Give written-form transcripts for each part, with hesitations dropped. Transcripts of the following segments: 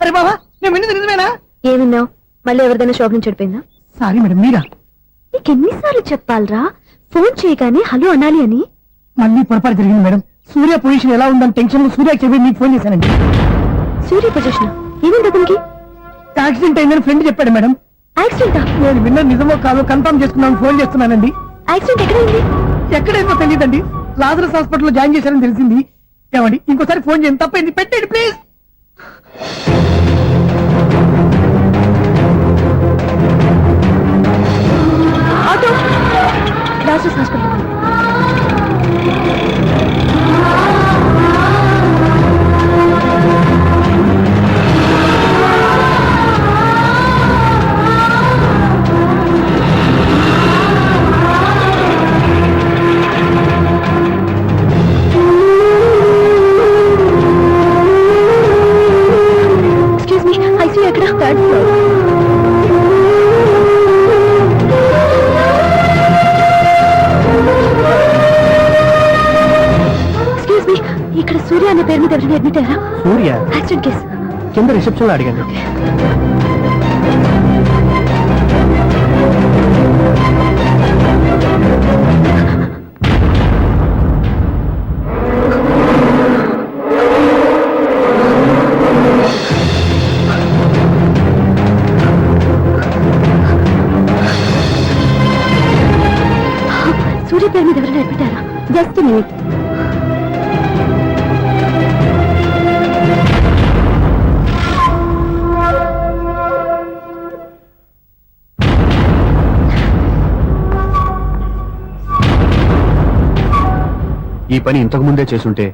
అరే బాబా నేను విన్నది నిజమేనా? ఏమిన్నావు? మళ్ళీ ఎవరిదైనా షాప్ నుంచి చెడిపోయిందా? సారీ మేడం, మీరా? నీకెన్నిసార్లు చెప్పాలరా ఫోన్ చేయగానే హలో అనాలి అని? మళ్ళీ పొరపాటు జరిగింది మేడం. సూర్య పొజిషన్ ఎలా ఉందని టెన్షన్ లో సూర్యకి చెప్పి మీకు ఫోన్ చేశానండి. సూర్య పొజిషన్ ఏముంది అతనికి? యాక్సిడెంట్ అయిందని ఫ్రెండ్ చెప్పాడు మేడం. యాక్సిడెంటా? నేను విన్న నిజమో కాదో కన్ఫర్మ్ చేసుకున్నాను, ఫోన్ చేస్తున్నానండి. యాక్సిడెంట్ ఎక్కడైంది? ఎక్కడైందో తెలియదండి. లాజరస్ హాస్పిటల్లో జాయిన్ చేశారని తెలిసింది. ఏమండి ఇంకోసారి ఫోన్ చేయండి, తప్పైంది, పెట్టండి please. Auto Lazarus hospital. Excuse me, ICU ఎక్కడ? Third floor. ఇక్కడ సూర్య అనే పేరు మీద ఎవరైనా అడ్మిట్ అయ్యారా? సూర్య యాక్సిడెంట్ కేసు కింద రిసెప్షన్ లో అడిగాను. సూర్య పేరు మీద ఎవరైనా అడ్మిట్ అయ్యారా? Just minute. ఈ పని ఇంతకు ముందే చేసుంటే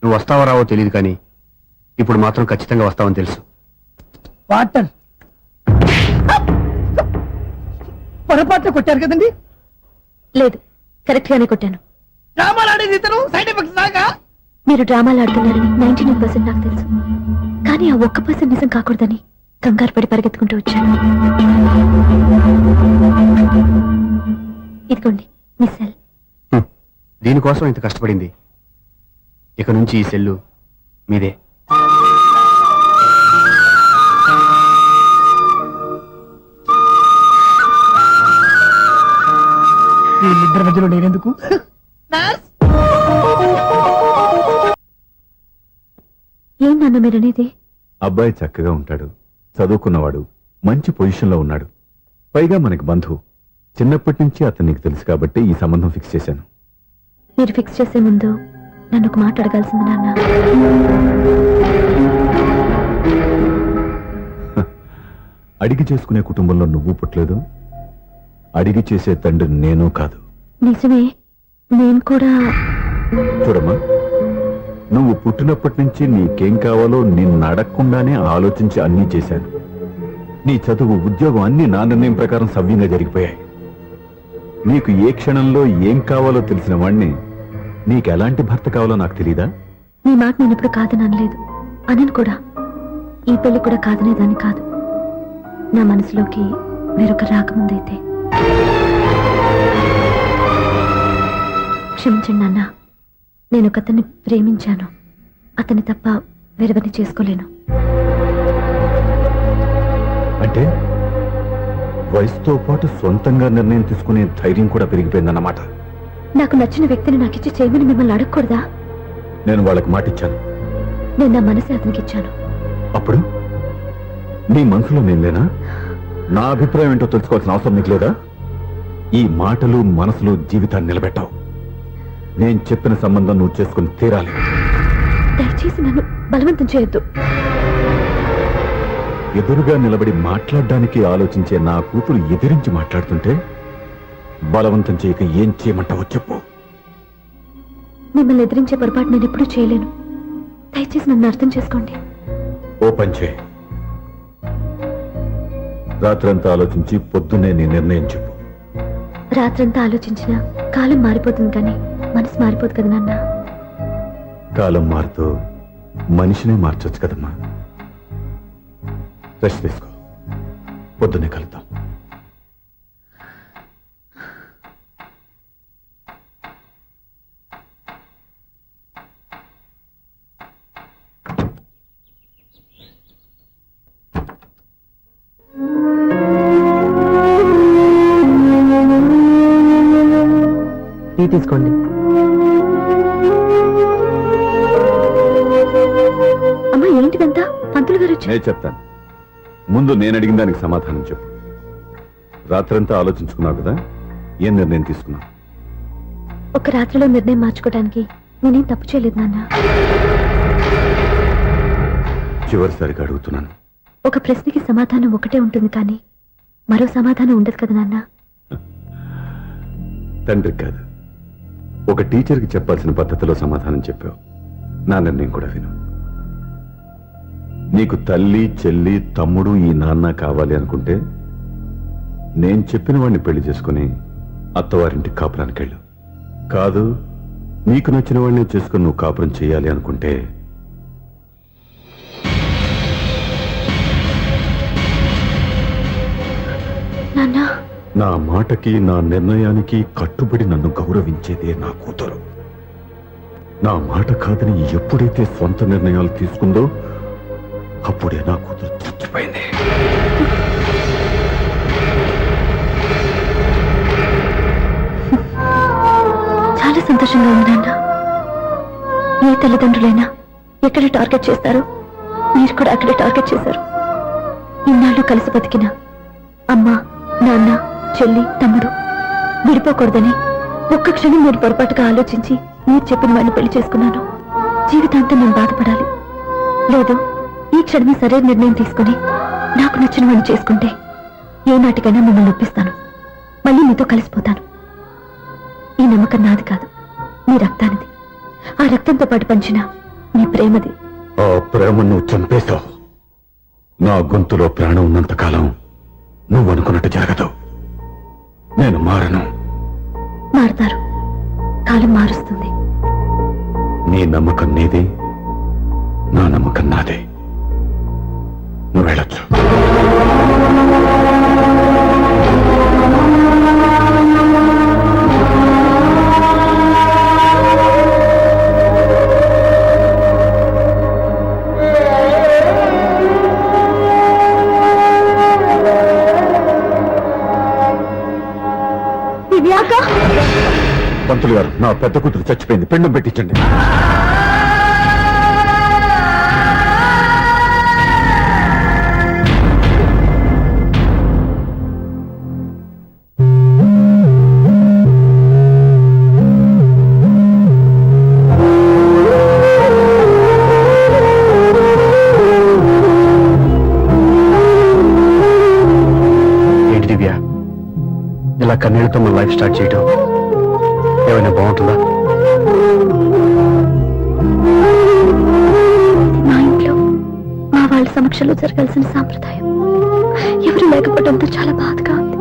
నువ్వు వస్తావో రావో తెలియదు, కానీ ఇప్పుడు మాత్రం ఖచ్చితంగా వస్తావని తెలుసు. వాటర్ పొరపాట్లు కొట్టారు కదండి? లేదు, కరెక్ట్ గానే కొట్టాను. డ్రామాలు ఆడేది ఇతను, సైడ్ ఎఫెక్ట్స్ దాకా. మీరు డ్రామాలు ఆడుతున్నారని 99% నాకు తెలుసు, కానీ ఆ 1% నిజం కాకూడదని కంగారు పడి పరిగెత్తుకుంటూ వచ్చాను. ఇదిగోండి మీ సెల్. దీనికోసం ఇంత కష్టపడింది. ఇక నుంచి ఈ సెల్లు మీదే. వీళ్ళిద్దరి మధ్యలో నేనెందుకు? ఏం నాన్న మీరనేది? అబ్బాయి చక్కగా ఉంటాడు, చదువుకున్నవాడు, మంచి పొజిషన్లో ఉన్నాడు, పైగా మనకి బంధువు. చిన్నప్పటి నుంచి అతను నీకు తెలుసు కాబట్టి ఈ సంబంధం ఫిక్స్ చేశాను. మీరు ఫిక్స్ చేసే ముందు నన్ను ఒక మాట అడగాల్సింది నాన్న. అడిగి చేసుకునే కుటుంబంలో నువ్వు పుట్టలేదు, అడిగి చేసే తండ్రి నేను కాదు. నిజమే, నేను కూడా. చూడమ్మా, నువ్వు పుట్టినప్పటి నుంచి నీకేం కావాలో నిన్ను అడగకుండానే ఆలోచించి అన్నీ చేశాను. నీ చదువు, ఉద్యోగం అన్నీ నా నిర్ణయం ప్రకారం సవ్యంగా జరిగిపోయాయి. నీకు ఏ క్షణంలో ఏం కావాలో తెలిసిన వాణ్ణి నీకు ఎలాంటి భర్త కావాలో నాకు తెలీదా? నీ మాట నేను ఇప్పుడు కాదని అనలేదు, అనను కూడా. ఈ పెళ్లి కూడా కాదనేదాన్ని కాదు. నా మనసులోకి వేరొక రాకముందైతే. క్షమించండి నాన్న, నేను ఒక అతన్ని ప్రేమించాను. అతన్ని తప్ప వేరెవరిని చేసుకోలేను. అంటే వయసుతో పాటు సొంతంగా నిర్ణయం తీసుకునే ధైర్యం కూడా పెరిగిపోయిందన్నమాట. నాకు నచ్చిన వ్యక్తిని నాకిచ్చి చేయమని మిమ్మల్ని అడగకూడదా? నేను వాళ్ళకి మాట ఇచ్చాను. నేను నా మనసే అతనికి ఇచ్చాను. అప్పుడు నీ మనసులో నేను లేనా? నా అభిప్రాయం ఏంటో తెలుసుకోవాల్సిన అవసరం నీకు లేదా? ఈ మాటలు, మనసులు జీవితాన్ని నిలబెట్టావు. నేను చెప్పిన సంబంధం నువ్వు చేసుకుని తీరాలి. దయచేసి నన్ను బలవంతం చేయొద్దు. ఎదురుగా నిలబడి మాట్లాడడానికి ఆలోచించే నా కూతురు ఎదిరించి మాట్లాడుతుంటే బలవంతం చేయక ఏం చేయమంటావో చెప్పు. మిమ్మల్ని ఎదిరించే పొరపాటు నేను ఎప్పుడూ చేయలేను. దయచేసి నన్ను అర్థం చేసుకోండి. ఓ పని చేయి, రాత్రంతా ఆలోచించి పొద్దున్నే నీ నిర్ణయం చెప్పు. రాత్రంతా ఆలోచించినా కాలం మారిపోతుంది, కానీ మనసు మారిపోదు కదా నాన్న. కాలం మారుతూ మనిషినే మార్చొచ్చు కదమ్మా. రెస్ట్ తీసుకో, పొద్దున్నే కలుద్దాం. తీసుకోండి. అమ్మా ఏంటిదంతా? పంతులు గారు నేను చెప్తాను. ముందు నేను అడిగిన దానికి సమాధానం చెప్పు. రాత్రంతా ఆలోచించుకున్నావు కదా, ఏం నిర్ణయం తీసుకున్నావు? ఒక రాత్రిలో నిర్ణయం మార్చుకోవడానికి నేనేం తప్పు చేయలేదు నాన్న. చివరిసారిగా అడుగుతున్నాను. ఒక ప్రశ్నకి సమాధానం ఒకటే ఉంటుంది కానీ మరో సమాధానం ఉండదు కదా నాన్న. తండ్రికి కాదు, ఒక టీచర్కి చెప్పాల్సిన పద్ధతిలో సమాధానం చెప్పావు. నా నిర్ణయం కూడా విను. నీకు తల్లి, చెల్లి, తమ్ముడు, ఈ నాన్న కావాలి అనుకుంటే నేను చెప్పిన వాడిని పెళ్లి చేసుకుని అత్తవారింటి కాపురానికి వెళ్ళు. కాదు, నీకు నచ్చిన వాడిని చేసుకుని నువ్వు కాపురం చేయాలి అనుకుంటే నాన్న నా మాటకి, నా నిర్ణయానికి కట్టుబడి నన్ను గౌరవించేదే నా కూతురు. నా మాట కాదని ఎప్పుడైతే సొంత నిర్ణయాలు తీసుకుందో అప్పుడే నా కూతురు చచ్చిపోయింది. చాలా సంతోషంగా ఉంది నాన్న. ఏ తల్లిదండ్రులైనా ఎక్కడ టార్గెట్ చేస్తారో మీరు కూడా అక్కడే టార్గెట్ చేశారు. ఇన్నాళ్ళు కలిసి బతికిన అమ్మ, నాన్న, చెల్లి, తమ్ముడు విడిపోకూడదని ఒక్క క్షణం నేను పొరపాటుగా ఆలోచించి మీరు చెప్పిన వాడిని పెళ్లి చేసుకున్నాను. జీవితాంతం నేను బాధపడాలి. లేదు, ఈ క్షణమే సరైన నిర్ణయం తీసుకుని నాకు నచ్చిన వాడిని చేసుకుంటే ఏ నాటికైనా మిమ్మల్ని ఒప్పిస్తాను. మళ్ళీ మీతో కలిసిపోతాను. ఈ నమ్మకం నాది కాదు, మీ రక్తానిది. ఆ రక్తంతో పాటు పంచిన మీ ప్రేమది. ఆ ప్రేమ నువ్వు చంపేశావు. నా గొంతులో ప్రాణం ఉన్నంత కాలం నువ్వు అనుకున్నట్టు జరగదు. నేను మారను. మారుతారు, కాలం మారుస్తుంది. నీ నమ్మకం నీది, నా నమ్మకం నాదే. నువ్వు వెళ్ళొచ్చు. పంతులు గారు, నా పెద్ద కూతురు చచ్చిపోయింది. పెండం పెట్టించండి. ఏంటి దివ్య, ఇలా కన్నీళ్లతో మన లైఫ్ స్టార్ట్ చేయటం ఏమైనా బాగుంటుందా? మా ఇంట్లో మా వాళ్ళ సమక్షంలో జరగాల్సిన సాంప్రదాయం ఎవరు లేకపోవడంతో చాలా బాధగా ఉంది.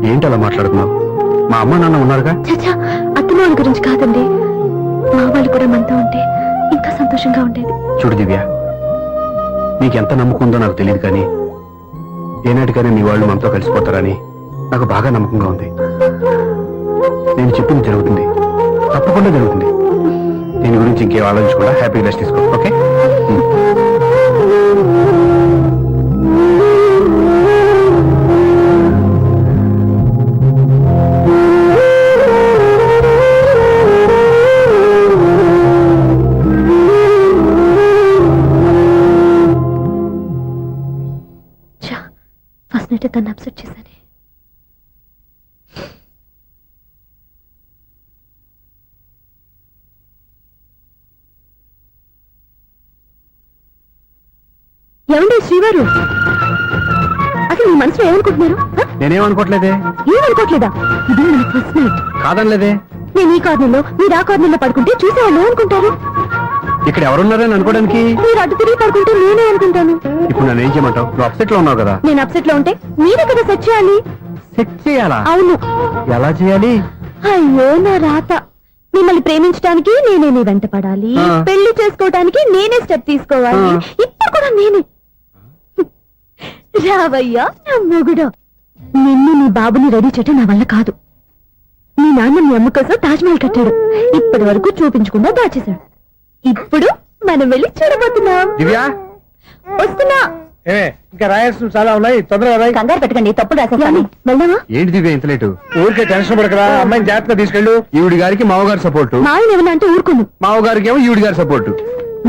ఏంటి అలా మాట్లాడుతున్నావు? మా అమ్మ నాన్న ఉన్నారుగా. చచ్చా, అత్తమాల గురించి కాదండి. మా వాళ్ళు కూడా మనతో ఉంటే ఇంకా సంతోషంగా ఉండేది. చూడు దివ్య, నీకెంత నమ్మకం ఉందో నాకు తెలియదు కానీ ఏనాటికైనా నీ వాళ్ళు మనతో కలిసిపోతారని నాకు బాగా నమ్మకంగా ఉంది. నేను చెప్పింది జరుగుతుంది, తప్పకుండా జరుగుతుంది. దీని గురించి ఇంకేం ఆలోచించకుండా హ్యాపీ రెస్ట్ తీసుకో. ఓకే? ఫస్ట్ నైట్ తను అప్సెట్ చేశాను. ఏమండి శ్రీవారు, అసలు మీ మనసులో ఏమనుకుంటున్నారు? నేనేమనుకోవట్లేదే. ఏమనుకోవట్లేదా? ఇది మన ఫస్ట్ నైట్. కాదనలేదే. నేను ఈ కార్నర్లో, మీరు ఆ కార్నర్లో పడుకుంటే చూసేవాళ్ళు ఏమనుకుంటారు? ఇక్కడ ఎవరున్నారని అనుకోవడానికి మీరు అడ్డు తిరిగి పడుకుంటే నేనే అనుకుంటాను. ఇప్పుడు నన్ను ఏం చేయమంటావు? నువ్వు అప్సెట్ లో ఉన్నావు కదా. నేను అప్సెట్ లో ఉంటే మీరే కదా సెట్ చేయాలి. సెట్ చేయాలా? అవును. ఎలా చేయాలి? అయ్యో నా రాత. మిమ్మల్ని ప్రేమించడానికి నేనే నీ వెంట పడాలి, పెళ్లి చేసుకోవడానికి నేనే స్టెప్ తీసుకోవాలి. ఇప్పుడు కూడా నేనే. రావయ్యా నా మొగుడు. నిన్ను నీ బాబుని రెడీ చేయటం నా వల్ల కాదు. మీ నాన్న మీ అమ్మ కోసం తాజ్మహల్ కట్టాడు. ఇప్పటి వరకు చూపించకుండా దాచేశాడు. ఇప్పుడు మనం వెళ్ళి చూడబోతున్నాం. దివ్య, వస్తున్నా. ఇంకా రాయాల్సిన చాలా ఉన్నాయి, తొందరగా రాయి. కంగారు పెట్టకండి, తప్పులు రాసేస్తాను. వెళ్దామా? ఏంటి దివ్య ఇంత లేటు? ఊరికే టెన్షన్ పడకరా, అమ్మాయిని జాగ్రత్తగా తీసుకెళ్ళు. ఈవిడి గారికి మామగారు సపోర్టు, మాయన ఏమన్నా అంటే ఊరుకోను. మామగారికి ఏమో ఈవిడి గారి సపోర్టు.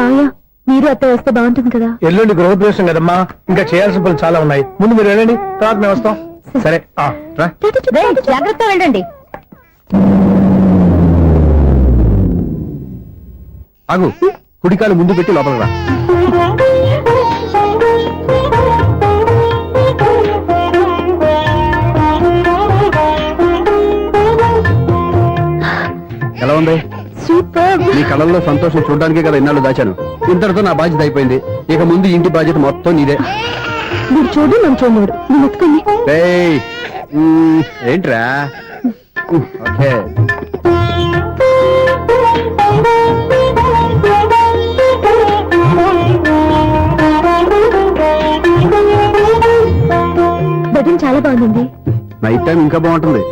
మాయ మీరు అత్త వస్తే బాగుంటుంది కదా. ఎల్లుండి గృహప్రవేశం కదమ్మా, ఇంకా చేయాల్సిన పనులు చాలా ఉన్నాయి. ముందు మీరు వెళ్ళండి, తర్వాత మేము వస్తాం. సరే రా. జాగ్రత్త వెళ్ళండి. ఆగు, కుడికాలు ముందు పెట్టి లోపలికి రా. ఎలా ఉంది? సూపర్. నీ కళ్ళల్లో సంతోషం చూడడానికే కదా ఇన్నాళ్ళు దాచాను. ఇంతటితో నా బాధ్యత అయిపోయింది. ఇక ముందు ఇంటి బాధ్యత మొత్తం నీదే. మీరు చూడు, నన్ను చూడలేడు. నువ్వు ఎత్తుకోండి. ఏయ్, ఏంట్రా? ఓకే. బెడ్రూమ్ చాలా బాగుంది. నైట్ టైం ఇంకా బాగుంటుంది.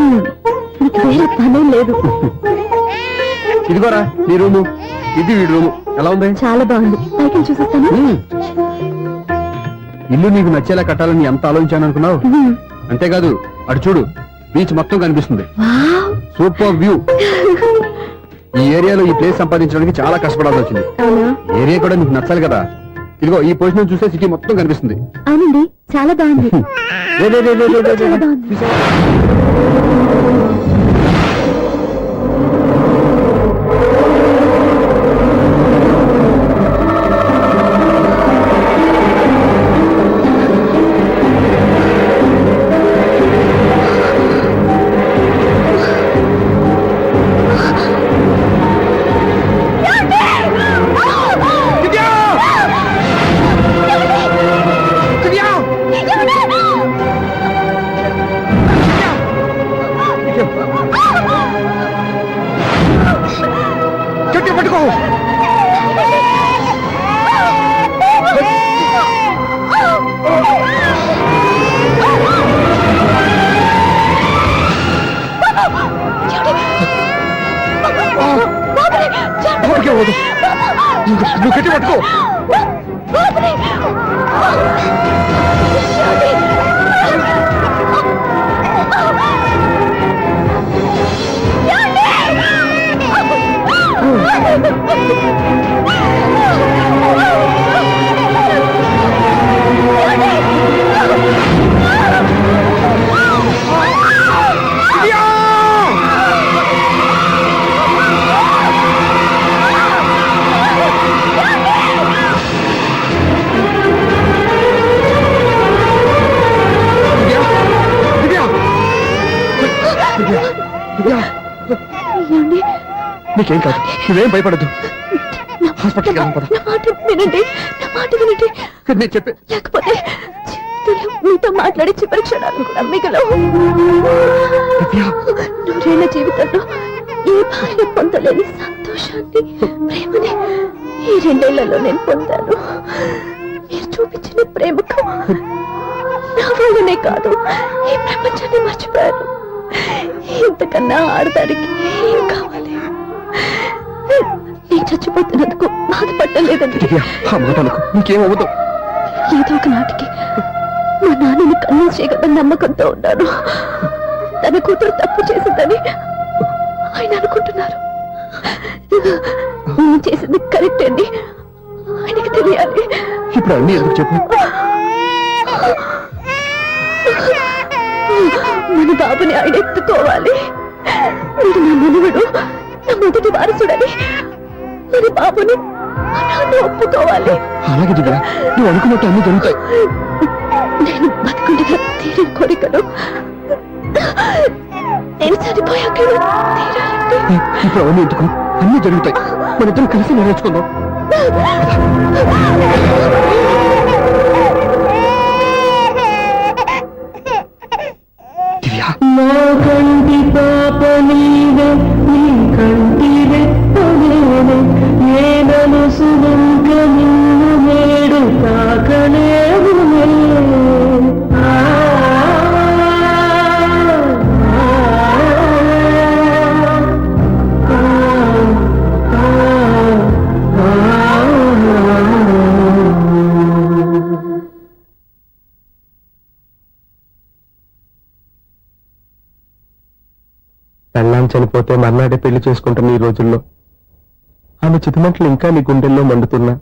మీకు వేరే పని లేదు. ఇదిగోరా నీ రూము, ఇది వీడి రూము. ఎలా ఉంది? చాలా బాగుంది. పైకి చూసేస్తాను. ఇల్లు నీకు నచ్చేలా కట్టాలని ఎంత ఆలోచించాను అనుకున్నావు? అంతేకాదు, అటు చూడు, బీచ్ మొత్తం కనిపిస్తుంది. Super view. ఈ ఏరియాలో ఈ ప్లేస్ సంపాదించడానికి చాలా కష్టపడాల్సి వచ్చింది. ఏరియా కూడా నీకు నచ్చాలి కదా. ఇదిగో ఈ పొజిషన్ చూస్తే సిటీ మొత్తం కనిపిస్తుంది. అవునండి, చాలా బాగుంది. చాలా బాగుంది. పట్టుకో. నువ్వు గట్టి పట్టుకో. నీకేం కాదు, నువ్వేం భయపడద్దు. హాస్పిటల్కి వెళ్దాం పద. వినండి, నా మాట వినండి. నేను చెప్పే లేకపోతే జీవితంలో మీతో మాట్లాడే చివరి క్షణాలు కూడా మిగలవు. నూరేళ్ల జీవితంలో ఏ భార్య పొందలేని సంతోషాన్ని, ప్రేమని ఈ 2 ఏళ్లలో నేను పొందాను. మీరు చూపించిన ప్రేమకు నా వాళ్ళనే కాదు, ఈ ప్రపంచాన్ని మర్చిపోయాను. ఇంతకన్నా ఆడదానికి ఏం కావాలి? నేను చచ్చిపోతున్నందుకు బాధపడలేదండి. నీకేమవుతావు? ఏదో ఒక నాటికి మా నాన్నని కన్విన్స్ చేయగల నమ్మకంతో ఉన్నాను. తన కూతురు తప్పు చేసిందని ఆయన అనుకుంటున్నారు. నేను చేసింది కరెక్ట్ అండి, ఆయనకి తెలియాలి. ఇప్పుడు అన్ని ఎందుకు చెప్పు? మన బాబుని ఆయన ఎత్తుకోవాలి. మీరు నా మనవడు, నా మొదటి వారసుడని మన బాబుని మా నాన్న ఒప్పుకోవాలి. అలాగే దివ్య, నువ్వు అనుకున్నట్టు అన్ని జరుగుతాయి. నేను బతుకుండగా తీరని కోరికలు నేను చనిపోయాక తీరాలంటే ఇప్పుడు అవన్నీ ఎందుకు? అన్ని జరుగుతాయి. మన ఇద్దరు కలిసి నెరవేర్చుకుందాం. దివ్య, నా కంటి పాప నీవే, నీ కంటి రెప్పనేనే, నేనను సుమంక నిన్ను నేడు తాకలేవునే. చనిపోతే మర్నాడే పెళ్లి చేసుకుంటున్న ఈ రోజుల్లో ఆమె చితిమంటలు ఇంకా నీ గుండెల్లో మండుతున్నా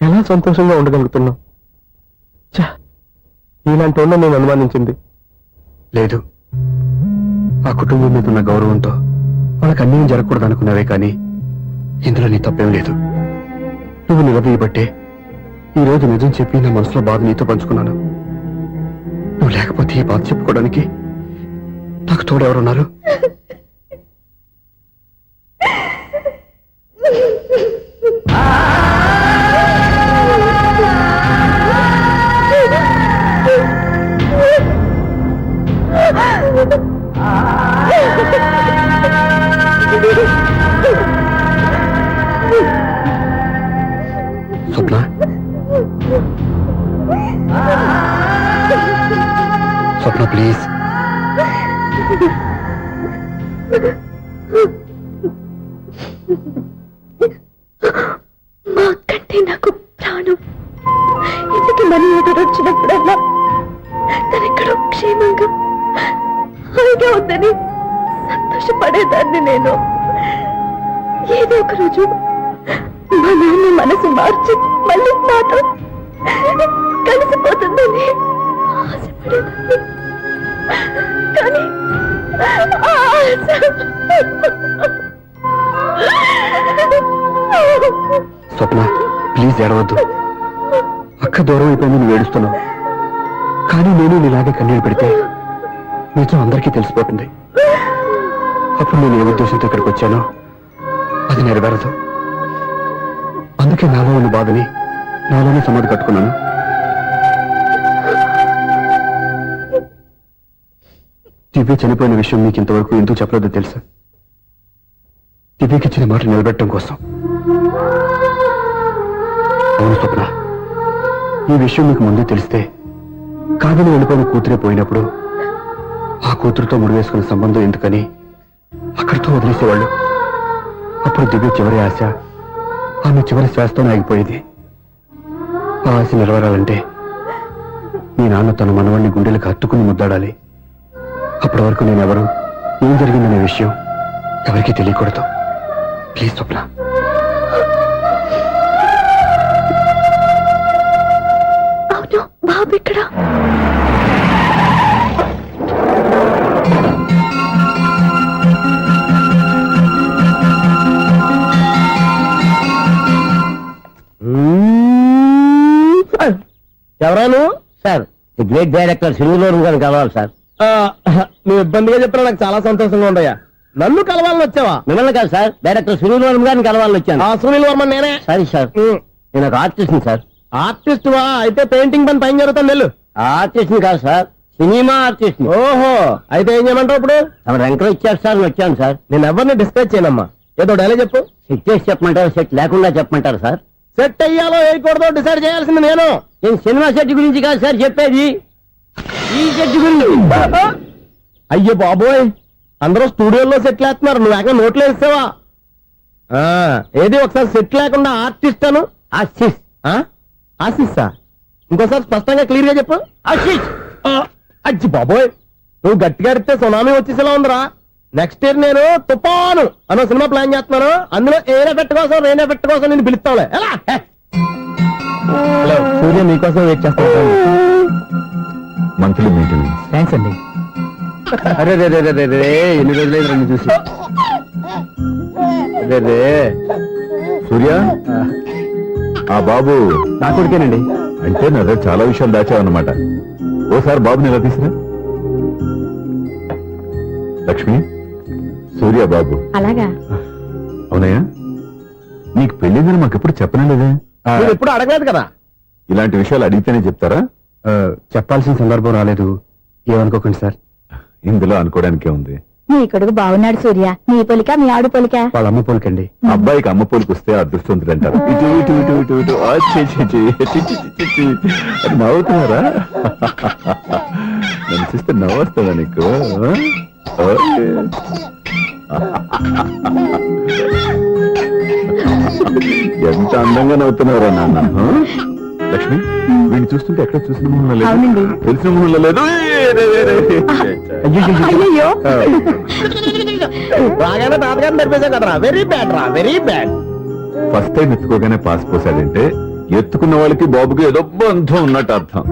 ఎలా సంతోషంగా ఉండగలుగుతున్నావు? ఛా, ఇలాంటి వాళ్ళని నేను అనుమానించింది లేదు. ఆ కుటుంబం మీద ఉన్న గౌరవంతో వాళ్ళకి అన్యాయం జరగకూడదు అనుకున్నావే కానీ ఇందులో నీ తప్పేం లేదు. నువ్వు నిలదీయబట్టే ఈ రోజు నిజం చెప్పి నా మనసులో బాధ నీతో పంచుకున్నాను. నువ్వు లేకపోతే ఈ బాధ చెప్పుకోవడానికి నాకు తోడెవరున్నారు? స్వప్న, స్వప్న ప్లీజ్. మా అక్కంటే నాకు ప్రాణం. ఇంటికి మనీ ఆర్డర్ వచ్చినప్పుడల్లా తనెక్కడో క్షేమంగా హాయిగా ఉందని సంతోషపడేదాన్ని నేను. ఏదో ఒక రోజు మా నాన్న మనసు మార్చి మళ్ళీ నాతో కలిసిపోతుందని ఆశపడేదాన్ని. కానీ ఆ ఆశ స్వప్న ప్లీజ్ ఏడవద్దు. అక్క దూరం అయిపోయింది, నువ్వు ఏడుస్తున్నావు. కానీ నేను నీలాగే కన్నీళ్ళు పెడితే నిజం అందరికీ తెలిసిపోతుంది. అప్పుడు నేను ఏ ఉద్దేశంతో ఇక్కడికి వచ్చానో అది నెరవేరదు. అందుకే నాలో ఉన్న బాధని నాలోనే సమాధి కట్టుకున్నాను. దివ్య చనిపోయిన విషయం మీకు ఇంతవరకు ఎందుకు చెప్పలేదో తెలుసా? దివ్యకి ఇచ్చిన మాట నిలబెట్టడం కోసం. అవును స్వప్న, ఈ విషయం మీకు ముందే తెలిస్తే కాదని వెళ్ళిపోయిన కూతురే పోయినప్పుడు ఆ కూతురుతో ముడివేసుకున్న సంబంధం ఎందుకని అక్కడితో వదిలేసేవాళ్ళు. అప్పుడు దివ్య చివరి ఆశ ఆమె చివరి శ్వాసతోనే ఆగిపోయేది. ఆ ఆశ నెరవేరాలంటే మీ నాన్న తన మనవాణ్ణి గుండెలకు హత్తుకుని ముద్దాడాలి. అప్పటి వరకు నేనెవరు, ఏం జరిగిందనే విషయం ఎవరికీ తెలియకూడదు. ప్లీజ్ స్వప్న. అవును, బాబు ఇక్కడ. ఎవరాను సార్? ది గ్రేట్ డైరెక్టర్ సినిమాలో గారిని కలవాలి సార్. నువ్వు ఇబ్బందిగా చెప్పినా నాకు చాలా సంతోషంగా ఉండయా. నన్ను కలవాలని వచ్చావా? మిమ్మల్ని కాదు సార్, డైరెక్టర్ సునీల్ వర్మ గారిని కలవాలని వచ్చాను. సునీల్ వర్మ నేనే. సరే సార్, నేను ఒక ఆర్టిస్ట్ సార్. ఆర్టిస్ట్ వా? అయితే పెయింటింగ్ పని పైన జరుగుతాను వెళ్ళు. ఆర్టిస్ట్ కాదు సార్, సినిమా ఆర్టిస్ట్. ఓహో, అయితే ఏం చేయమంటావు ఇప్పుడు? తమ ఎంకరేజ్ ఇచ్చారు సార్, వచ్చాను సార్. నేను ఎవరిని డిస్కస్ చేయనమ్మా. ఏదో డైలాగ్ చెప్పు. సెట్ చేసి చెప్పమంటారు, సెట్ లేకుండా చెప్పమంటారు సార్? సెట్ అయ్యాలో వేయకూడదో డిసైడ్ చేయాల్సింది నేను. నేను సినిమా సెట్ గురించి కాదు సార్ చెప్పేది, ఈ సెట్ గురించి. అయ్యో బాబోయ్, అందరూ స్టూడియోలో సెట్ లేస్తున్నారు, నువ్వు ఏకంగా నోట్లో వేస్తావా? ఏది ఒకసారి సెట్ లేకుండా ఆర్టిస్ట్ అను. ఆశిష్. ఆశిస్సా? ఇంకోసారి స్పష్టంగా క్లియర్ గా చెప్పు. ఆశిష్. అజ్జి బాబోయ్, నువ్వు గట్టిగా అడిగితే సునామీ వచ్చేసేలా ఉందిరా. నెక్స్ట్ ఇయర్ నేను తుఫాను అన్న సినిమా ప్లాన్ చేస్తున్నాను. అందులో ఏన్ ఎఫెక్ట్ కోసం, రెయిన్ ఎఫెక్ట్ కోసం నేను పిలుస్తావులే. ఎలా? హలో, సూర్య మీకోసం వెయిట్ చేస్తాను. Monthly maintenance. థ్యాంక్స్ అండి. అరే రే రే రే రే, ఎన్ని రోజులైంది రండి చూసి. రే రే, సూర్య, ఆ బాబు నా కొడుకేనండి. అంటే నా దగ్గర చాలా విషయాలు దాచావన్నమాట. ఓసారి బాబుని ఎలా తీసురా. లక్ష్మి, సూర్య బాబు. అలాగా? అవునయ్యా, నీకు పెళ్ళిందని మాకెప్పుడు చెప్పనలేదే. మీరు ఎప్పుడు అడగలేదు కదా. ఇలాంటి విషయాలు అడిగితేనే చెప్తారా? చెప్పాల్సిన సందర్భం రాలేదు, ఏమనుకోకండి సార్. ఇందులో అనుకోవడానికే ఉంది. నీ కొడుకు బాగున్నాడు సూర్య. నీ పొలిక, మీ ఆడు పొలిక. వాళ్ళ అమ్మ పోలికండి. అబ్బాయికి అమ్మ పోలికి వస్తే అదృష్టవంతుడు అంటారు. ఇటు ఇటు ఇటు ఇటు ఇటు ఆ, ఛీ, ఛీ, ఛీ, ఛీ, ఛీ, ఛీ, ఛీ. అది నవ్వుతున్నారా? నన్ను చూస్తే నవ్వొస్తుందా నీకు? ఓకే. ఎంత అందంగా నవ్వుతున్నారా నాన్న. లక్ష్మి వీడిని చూస్తుంటే ఎక్కడ చూసిన మొహంలో లేదు అవునండి. తెలిసిన మొహంలో లేదు అయ్యయ్యో బాగానే తాతగారిని తెరిపేశావు కదరా, వెరీ బ్యాడ్ రా, వెరీ బ్యాడ్. ఫస్ట్ టైం ఎత్తుకోగానే పాస్ పోసాడంటే ఎత్తుకున్న వాళ్ళకి బాబుకి ఏదో బంధం ఉన్నట్టు అర్థం.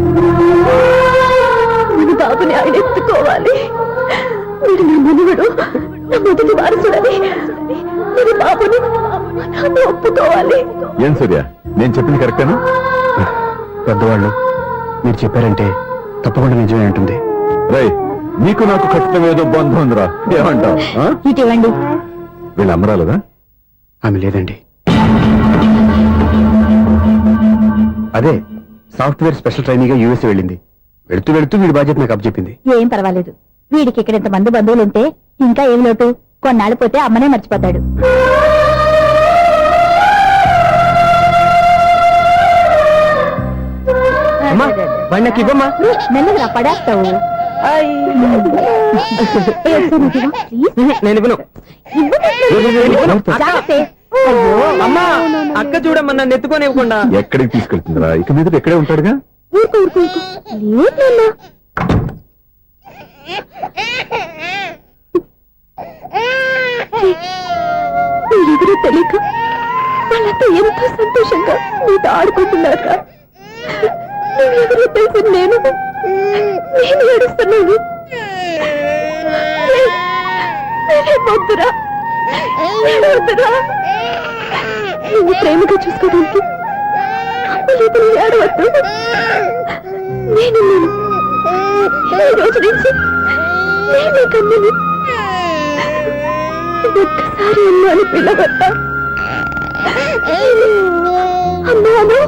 మన బాబుని ఆయన ఎత్తుకోవాలి. వీడు నా మనువడు, నా మొదటి వారసుడని మన బాబుని ఒప్పుకోవాలి. ఏం సూర్య, నేను చెప్పింది కరెక్టేనా? పెద్దవాళ్ళు మీరు చెప్పారంటే తప్పకుండా నిజమే ఉంటుంది. రై, నీకు నాకు ఖచ్చితంగా ఏదో బంధం ఉందిరా, ఏమంటావు? ఇటువంటి వీళ్ళు అమ్మరాలదా? ఆమె లేదండి. అదే సాఫ్ట్వేర్ స్పెషల్ ట్రైనింగ్ గా యూఎస్ వెళ్ళింది. వెళుతూ వెళుతూ వీడి బాధ్యత నాకు అప్పచెప్పింది. ఏం పర్వాలేదు. వీడికి ఇక్కడ ఇంతమంది బంధువులు ఉంటే ఇంకా ఏం లోటు. కొన్నాళ్ళు పోతే అమ్మనే మర్చిపోతాడు. మెల్లగా పడేస్తావు. నేను ఇవ్వను. అమ్మా, అక్క చూడమ్మా, నన్ను ఎత్తుకొని ఇవ్వకుండా. ఎక్కడికి తీసుకెళ్తుందిరా? ఇక మీద ఎక్కడే ఉంటాడుగా. మీరెవరో తెలియక వాళ్ళంతా ఎంతో సంతోషంగా మీతో ఆడుకుంటున్నారా? నువ్వెవరో తెలిసి నేను ఏడుస్తున్నాను. వద్దురా, వద్దురా. నువ్వు ప్రేమగా చూసుకోవడానికి అమ్మలేదు, ఏడవద్దు. నేను ఈ రోజు నుంచి నేను కన్నని ఒక్కసారి అమ్మాని పిల్లవద్దా? అమ్మాను